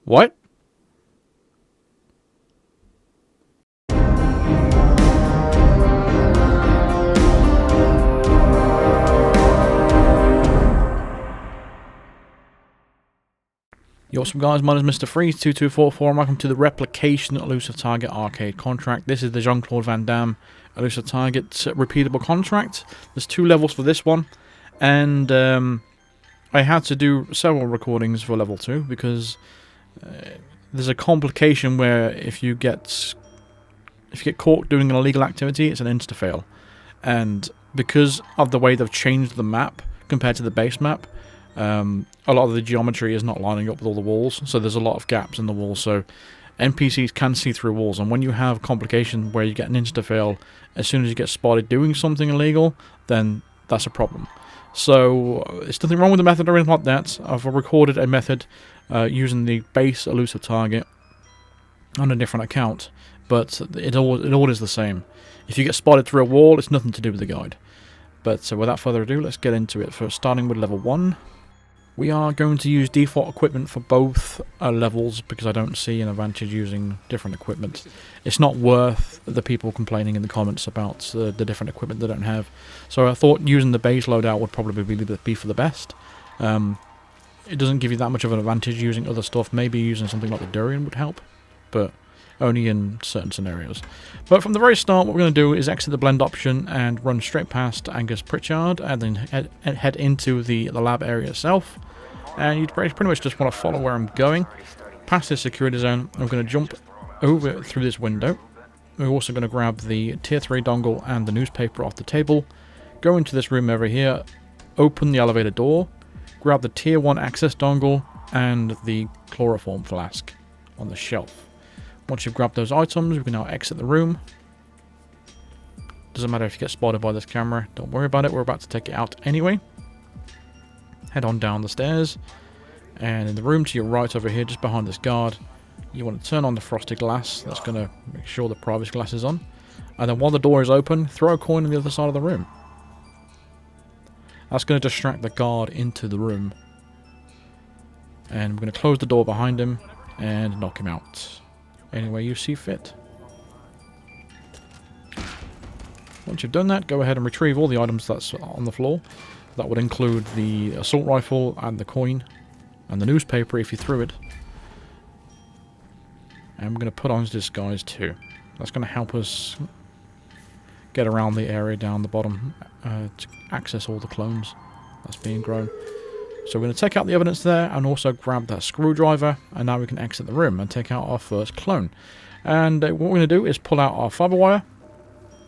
What? Yo, what's up guys, my name is Mr. Freeze2244 and welcome to the Replication Elusive Target Arcade contract. This is the Jean-Claude Van Damme Elusive Target repeatable contract. There's 2 levels for this one, and I had to do several recordings for level 2 because there's a complication where if you get caught doing an illegal activity, it's an insta-fail. And because of the way they've changed the map compared to the base map, a lot of the geometry is not lining up with all the walls, so there's a lot of gaps in the walls, so NPCs can see through walls, and when you have complication where you get an insta-fail as soon as you get spotted doing something illegal, then that's a problem. So there's nothing wrong with the method or anything like that. I've recorded a method using the base elusive target on a different account, but it all is the same. If you get spotted through a wall, it's nothing to do with the guide. But without further ado, let's get into it. First, starting with level 1. We are going to use default equipment for both levels because I don't see an advantage using different equipment. It's not worth the people complaining in the comments about the different equipment they don't have. So I thought using the base loadout would probably be for the best. It doesn't give you that much of an advantage using other stuff. Maybe using something like the Durian would help, but only in certain scenarios. But from the very start, what we're going to do is exit the blend option and run straight past Angus Pritchard and then head into the lab area itself. And you pretty much just want to follow where I'm going, past this security zone. I'm going to jump over through this window. We're also going to grab the tier 3 dongle and the newspaper off the table, go into this room over here, open the elevator door, grab the tier 1 access dongle and the chloroform flask on the shelf. Once you've grabbed those items, we can now exit the room. Doesn't matter if you get spotted by this camera, don't worry about it, we're about to take it out anyway. Head on down the stairs, and in the room to your right over here, just behind this guard, you want to turn on the frosted glass. That's going to make sure the privacy glass is on. And then while the door is open, throw a coin on the other side of the room. That's going to distract the guard into the room. And we're going to close the door behind him and knock him out any way you see fit. Once you've done that, go ahead and retrieve all the items that's on the floor. That would include the assault rifle and the coin and the newspaper if you threw it. And we're going to put on his disguise too. That's going to help us get around the area down the bottom to access all the clones that's being grown. So we're going to take out the evidence there and also grab that screwdriver, and now we can exit the room and take out our first clone. And what we're going to do is pull out our fiber wire.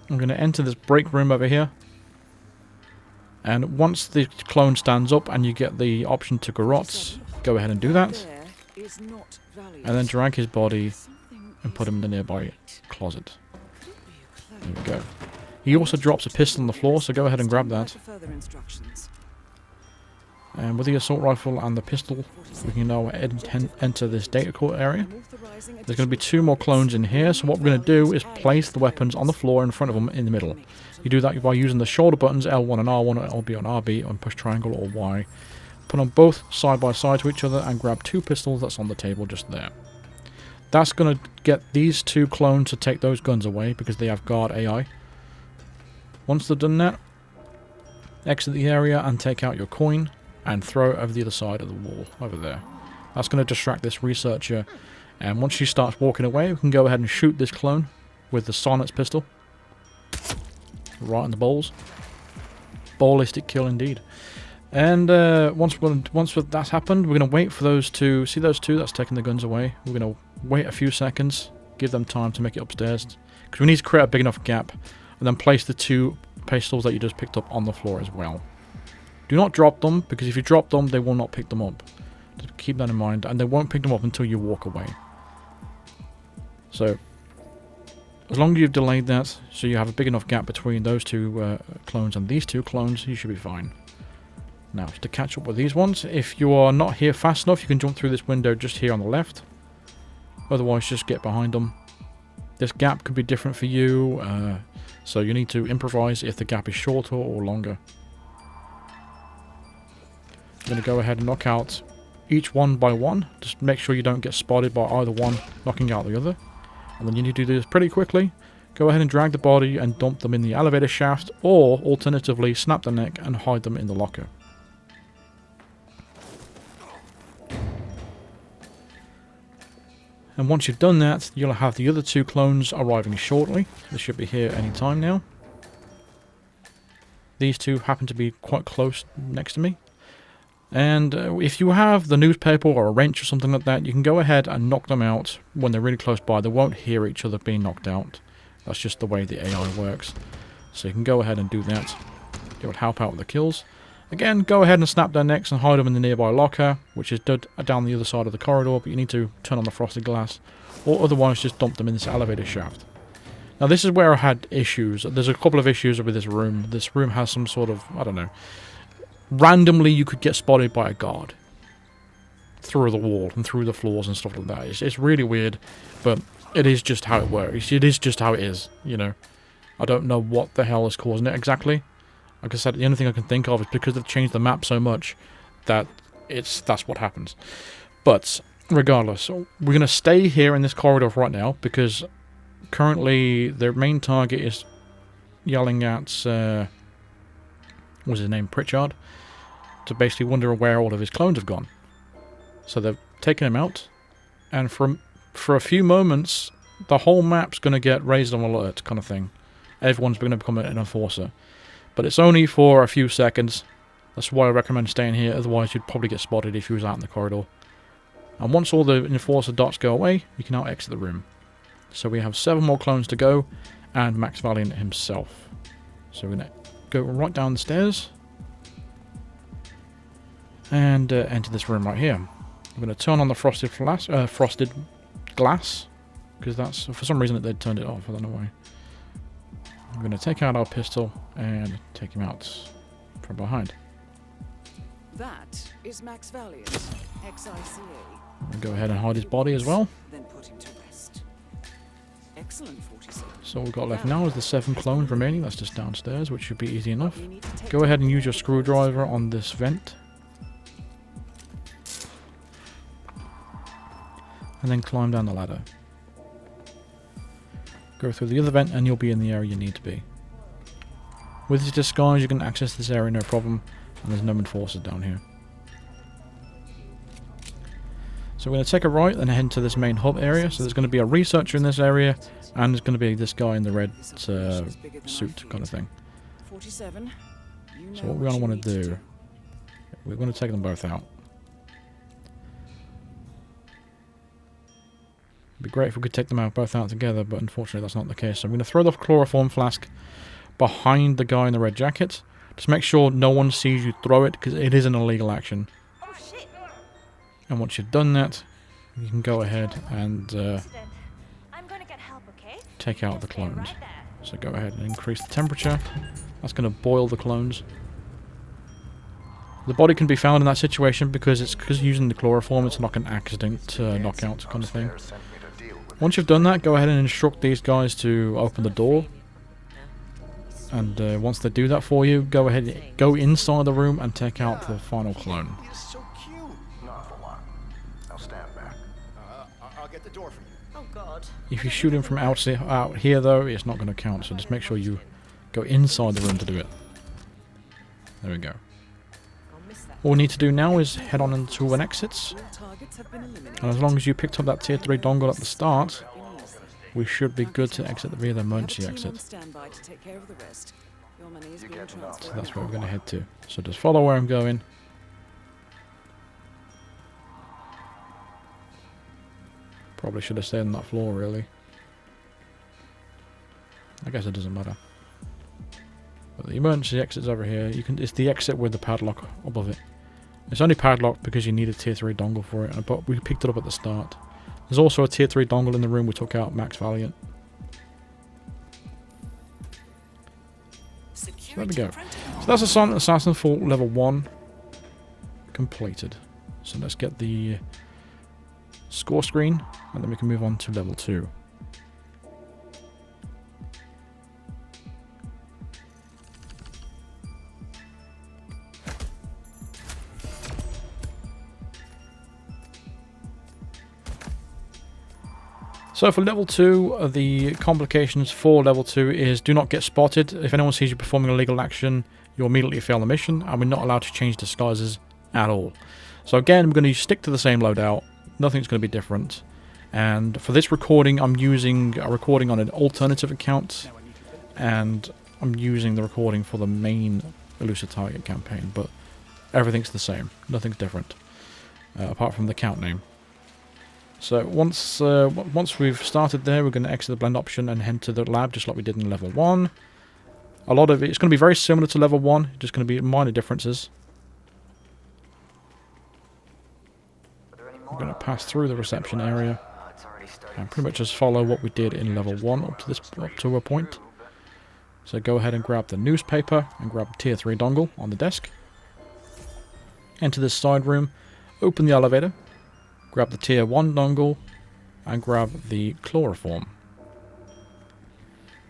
I'm going to enter this break room over here. And once the clone stands up and you get the option to garrote, go ahead and do that. And then drag his body and put him in the nearby closet. There we go. He also drops a pistol on the floor, so go ahead and grab that. And with the assault rifle and the pistol, we can now enter this data core area. There's going to be 2 more clones in here, so what we're going to do is place the weapons on the floor in front of them in the middle. You do that by using the shoulder buttons L1 and R1, or LB and RB, and push triangle or Y. Put them both side by side to each other and grab 2 pistols that's on the table just there. That's going to get these 2 clones to take those guns away because they have guard AI. Once they've done that, exit the area and take out your coin and throw it over the other side of the wall, over there. That's going to distract this researcher, and once she starts walking away, we can go ahead and shoot this clone with the silence pistol. Right in the balls. Ballistic kill indeed. And once that's happened, we're going to wait for those 2, see those 2 that's taking the guns away? We're going to wait a few seconds, give them time to make it upstairs, because we need to create a big enough gap, and then place the 2 pistols that you just picked up on the floor as well. Do not drop them, because if you drop them, they will not pick them up. Just keep that in mind, and they won't pick them up until you walk away. So, as long as you've delayed that, so you have a big enough gap between those 2 clones and these 2 clones, you should be fine. Now, to catch up with these ones, if you are not here fast enough, you can jump through this window just here on the left. Otherwise, just get behind them. This gap could be different for you, so you need to improvise if the gap is shorter or longer. I'm going to go ahead and knock out each one by one. Just make sure you don't get spotted by either one knocking out the other. And then you need to do this pretty quickly. Go ahead and drag the body and dump them in the elevator shaft, or alternatively snap the neck and hide them in the locker. And once you've done that, you'll have the other 2 clones arriving shortly. They should be here any time now. These 2 happen to be quite close next to me. And if you have the newspaper or a wrench or something like that, you can go ahead and knock them out when they're really close by. They won't hear each other being knocked out. That's just the way the AI works. So you can go ahead and do that. It will help out with the kills. Again, go ahead and snap their necks and hide them in the nearby locker, which is down the other side of the corridor, but you need to turn on the frosted glass, or otherwise just dump them in this elevator shaft. Now this is where I had issues. There's a couple of issues with this room. This room has some sort of, I don't know, randomly you could get spotted by a guard through the wall and through the floors and stuff like that. It's really weird, but it is just how it works. It is just how it is, you know. I don't know what the hell is causing it exactly. Like I said, the only thing I can think of is because they've changed the map so much that that's what happens. But regardless, we're going to stay here in this corridor right now because currently their main target is yelling at what's his name, Pritchard, to basically wonder where all of his clones have gone. So they've taken him out, and for a few moments the whole map's going to get raised on alert kind of thing. Everyone's going to become an enforcer. But it's only for a few seconds. That's why I recommend staying here, otherwise you'd probably get spotted if you was out in the corridor. And once all the enforcer dots go away, you can now exit the room. So we have 7 more clones to go, and Max Valiant himself. So we're going to go right down the stairs, and enter this room right here. I'm going to turn on the frosted glass, because that's, for some reason they turned it off, I don't know why. I'm going to take out our pistol and take him out from behind. That is Max Valiant, ex-ICA. I'll go ahead and hide his body as well. Then put him to rest. Excellent, 47. So all we've got left now is the 7 clones remaining. That's just downstairs, which should be easy enough. Go ahead and use your screwdriver on this vent. And then climb down the ladder. Go through the other vent and you'll be in the area you need to be. With your disguise you can access this area no problem, and there's no enforcers down here. So we're going to take a right and head into this main hub area. So there's going to be a researcher in this area, and there's going to be this guy in the red suit kind of thing. So what we're going to want to do, we're going to take them both out. It'd be great if we could take them both out together, but unfortunately that's not the case. So I'm going to throw the chloroform flask behind the guy in the red jacket. Just make sure no one sees you throw it, because it is an illegal action. And once you've done that, you can go ahead and take out the clones. So go ahead and increase the temperature. That's going to boil the clones. The body can be found in that situation because using the chloroform, it's like an accident knockout kind of thing. Once you've done that, go ahead and instruct these guys to open the door. And once they do that for you, go ahead, go inside the room and take out the final clone. If you shoot him from out here though, it's not going to count, so just make sure you go inside the room to do it. There we go. All we need to do now is head on into an exit. And as long as you picked up that tier 3 dongle at the start, we should be good to exit via the emergency exit. So that's where we're going to head to. So just follow where I'm going. Probably should have stayed on that floor, really. I guess it doesn't matter. But the emergency exit's over here. It's the exit with the padlock above it. It's only padlocked because you need a tier 3 dongle for it, but we picked it up at the start. There's also a tier 3 dongle in the room we took out Max Valiant. So there we go. So that's a Silent Assassin for level 1 completed. So let's get the score screen, and then we can move on to level 2. So for level 2, the complications for level 2 is do not get spotted. If anyone sees you performing a illegal action, you immediately fail the mission, and we're not allowed to change disguises at all. So again, we're going to stick to the same loadout. Nothing's going to be different. And for this recording, I'm using a recording on an alternative account, and I'm using the recording for the main Elusive Target campaign, but everything's the same. Nothing's different, apart from the account name. So once we've started there, we're going to exit the blend option and head to the lab, just like we did in level 1. A lot of it's going to be very similar to level 1, just going to be minor differences. We're going to pass through the reception area and pretty much just follow what we did in level 1 up to a point. So go ahead and grab the newspaper and grab the tier 3 dongle on the desk. Enter this side room, open the elevator, grab the tier 1 dongle and grab the chloroform.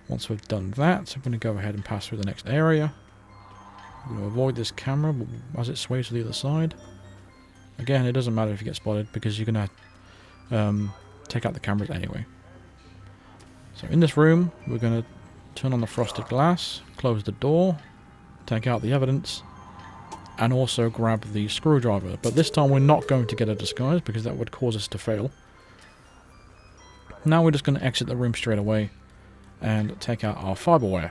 Once we've done that, I'm going to go ahead and pass through the next area. I'm going to avoid this camera as it sways to the other side. Again, it doesn't matter if you get spotted because you're going to take out the cameras anyway. So in this room, we're going to turn on the frosted glass, close the door, take out the evidence, and also grab the screwdriver. But this time we're not going to get a disguise because that would cause us to fail. Now we're just going to exit the room straight away and take out our fiberware.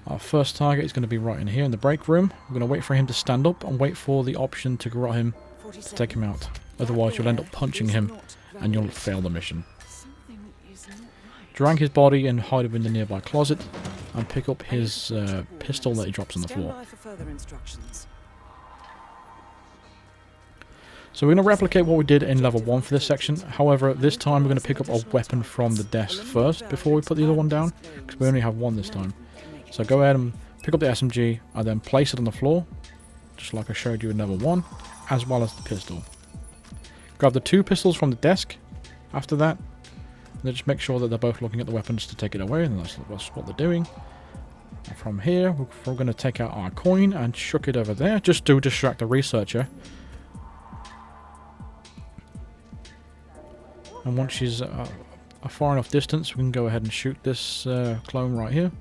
Our first target is going to be right in here in the break room. We're going to wait for him to stand up and wait for the option to grab him to take him out. Otherwise you'll end up punching him and you'll fail the mission. Drag his body and hide him in the nearby closet and pick up his pistol that he drops on the floor. So we're going to replicate what we did in level 1 for this section. However, this time we're going to pick up a weapon from the desk first before we put the other one down, because we only have one this time. So go ahead and pick up the SMG and then place it on the floor, just like I showed you in level 1, as well as the pistol. Grab the 2 pistols from the desk after that, and then just make sure that they're both looking at the weapons to take it away, and that's what they're doing. And from here, we're going to take out our coin and chuck it over there, just to distract the researcher. And once she's a far enough distance, we can go ahead and shoot this clone right here.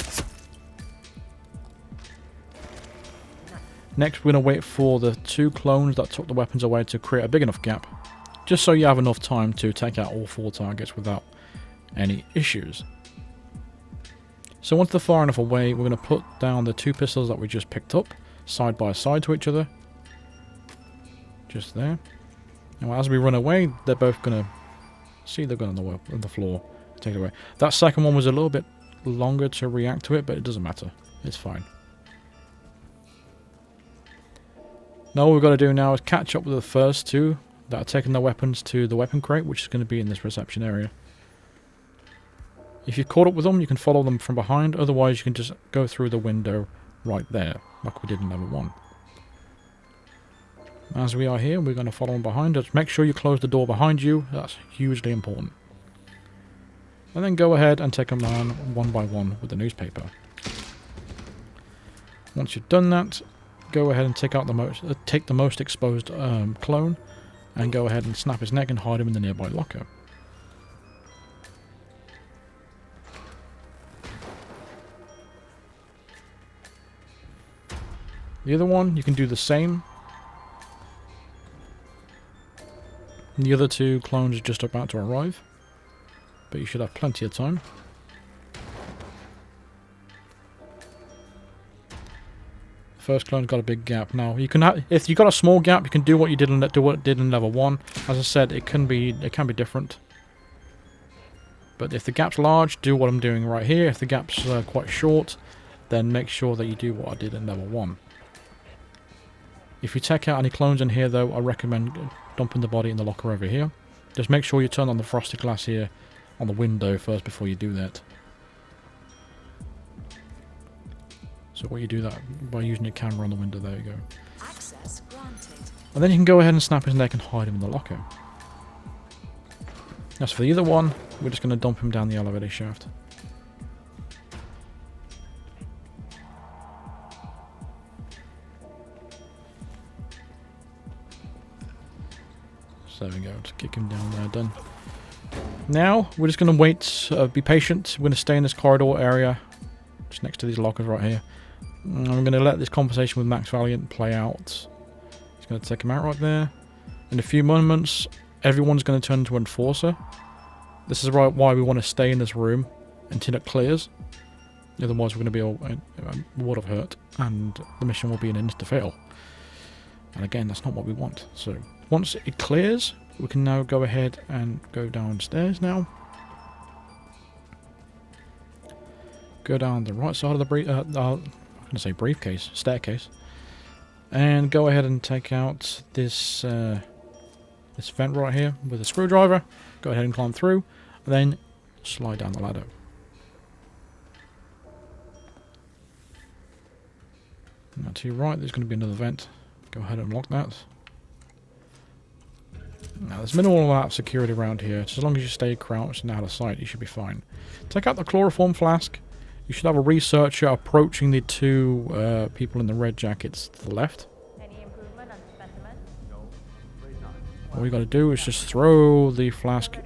Next, we're going to wait for the 2 clones that took the weapons away to create a big enough gap, just so you have enough time to take out all 4 targets without any issues. So once they're far enough away, we're going to put down the 2 pistols that we just picked up, side by side to each other. Just there. And as we run away, they're both going to see the gun on the floor, take it away. That second one was a little bit longer to react to it, but it doesn't matter. It's fine. Now what we've got to do now is catch up with the first 2 that are taking their weapons to the weapon crate, which is going to be in this reception area. If you've caught up with them, you can follow them from behind. Otherwise, you can just go through the window right there, like we did in level 1. As we are here, we're going to follow them behind. Just make sure you close the door behind you. That's hugely important. And then go ahead and take them down one by one with the newspaper. Once you've done that, go ahead and take the most exposed clone, and go ahead and snap his neck and hide him in the nearby locker. The other one, you can do the same. And the other 2 clones are just about to arrive, but you should have plenty of time. The first clone's got a big gap. Now you can if you got a small gap, you can do what you did in level 1. As I said, it can be different. But if the gap's large, do what I'm doing right here. If the gap's quite short, then make sure that you do what I did in level 1. If you take out any clones in here, though, I recommend dumping the body in the locker over here. Just make sure you turn on the frosted glass here on the window first before you do that. So what you do that by using your camera on the window, there you go. Access granted. And then you can go ahead and snap his neck and hide him in the locker. As for the other one, we're just going to dump him down the elevator shaft. So there we go, just kick him down there, done. Now, we're just going to wait, be patient. We're going to stay in this corridor area, just next to these lockers right here. And I'm going to let this conversation with Max Valiant play out. He's going to take him out right there. In a few moments, everyone's going to turn into Enforcer. This is why we want to stay in this room until it clears. Otherwise, we're going to be a world of hurt, and the mission will be an insta-fail. And again, that's not what we want. So, once it clears, we can now go ahead and go downstairs now. Go down the right side of the briefcase, staircase. And go ahead and take out this this vent right here with a screwdriver. Go ahead and climb through, and then slide down the ladder. Now to your right, there's going to be another vent. Go ahead and unlock that. Now there's minimal amount of security around here. Just as long as you stay crouched and out of sight, you should be fine. Take out the chloroform flask. You should have a researcher approaching the two people in the red jackets to the left. Any improvement on specimen? All you got to do is just throw the flask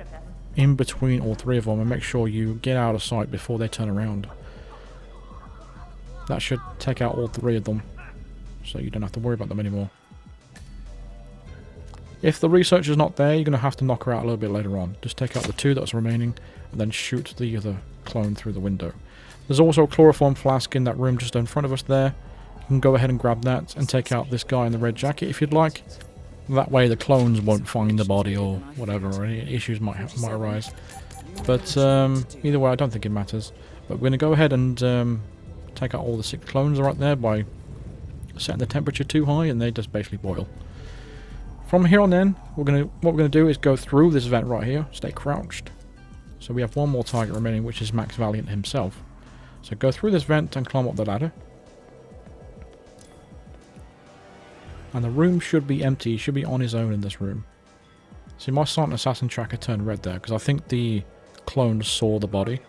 in between all three of them and make sure you get out of sight before they turn around. That should take out all three of them, so you don't have to worry about them anymore. If the researcher's not there, you're going to have to knock her out a little bit later on. Just take out the two that's remaining, and then shoot the other clone through the window. There's also a chloroform flask in that room just in front of us there. You can go ahead and grab that and take out this guy in the red jacket if you'd like. That way the clones won't find the body or whatever, or any issues might arise. But either way, I don't think it matters. But we're going to go ahead and take out all the 6 clones right there by setting the temperature too high, and they just basically boil. From here on in, what we're gonna do is go through this vent right here, stay crouched. So we have one more target remaining, which is Max Valiant himself. So go through this vent and climb up the ladder. And the room should be empty. He should be on his own in this room. See, my silent assassin tracker turned red there because I think the clones saw the body.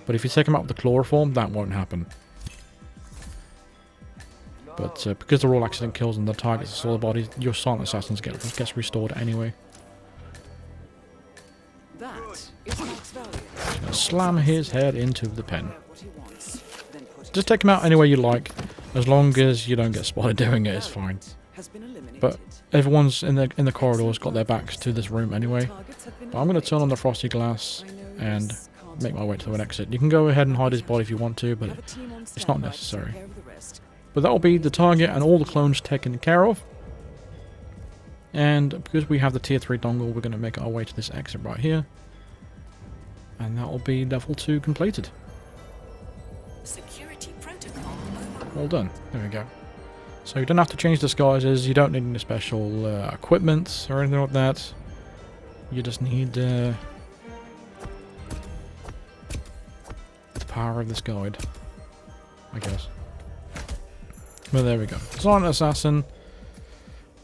But if you take him out with the chloroform, that won't happen. But because they're all accident kills and the targets saw the body, your silent assassins gets restored anyway. That is Max Valiant. Just gonna slam his head into the pen. What he wants, then put it Just take him out any way you like, as long as you don't get spotted doing it. It's fine. has been eliminated. But everyone's in the corridors got their backs to this room anyway. But I'm going to turn on the frosty glass and make my way to an exit. You can go ahead and hide his body if you want to, but it's not necessary. But that will be the target and all the clones taken care of. And because we have the tier 3 dongle, we're going to make our way to this exit right here. And that will be level 2 completed. Security protocol. All done. There we go. So you don't have to change disguises, you don't need any special equipment or anything like that. You just need the power of this guide, I guess. But there we go. Silent Assassin.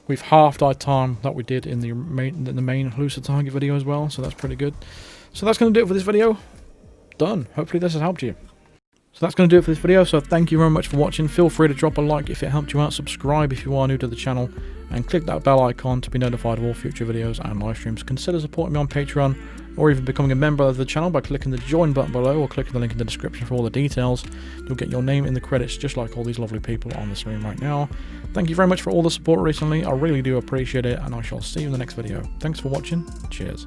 We've halved our time that we did in the main Elusive Target video as well, so that's pretty good. So that's going to do it for this video. Done. Hopefully this has helped you. So that's going to do it for this video, so thank you very much for watching. Feel free to drop a like if it helped you out, subscribe if you are new to the channel, and click that bell icon to be notified of all future videos and live streams. Consider supporting me on Patreon, or even becoming a member of the channel by clicking the join button below, or clicking the link in the description for all the details. You'll get your name in the credits just like all these lovely people on the screen right now. Thank you very much for all the support recently, I really do appreciate it, and I shall see you in the next video. Thanks for watching, cheers.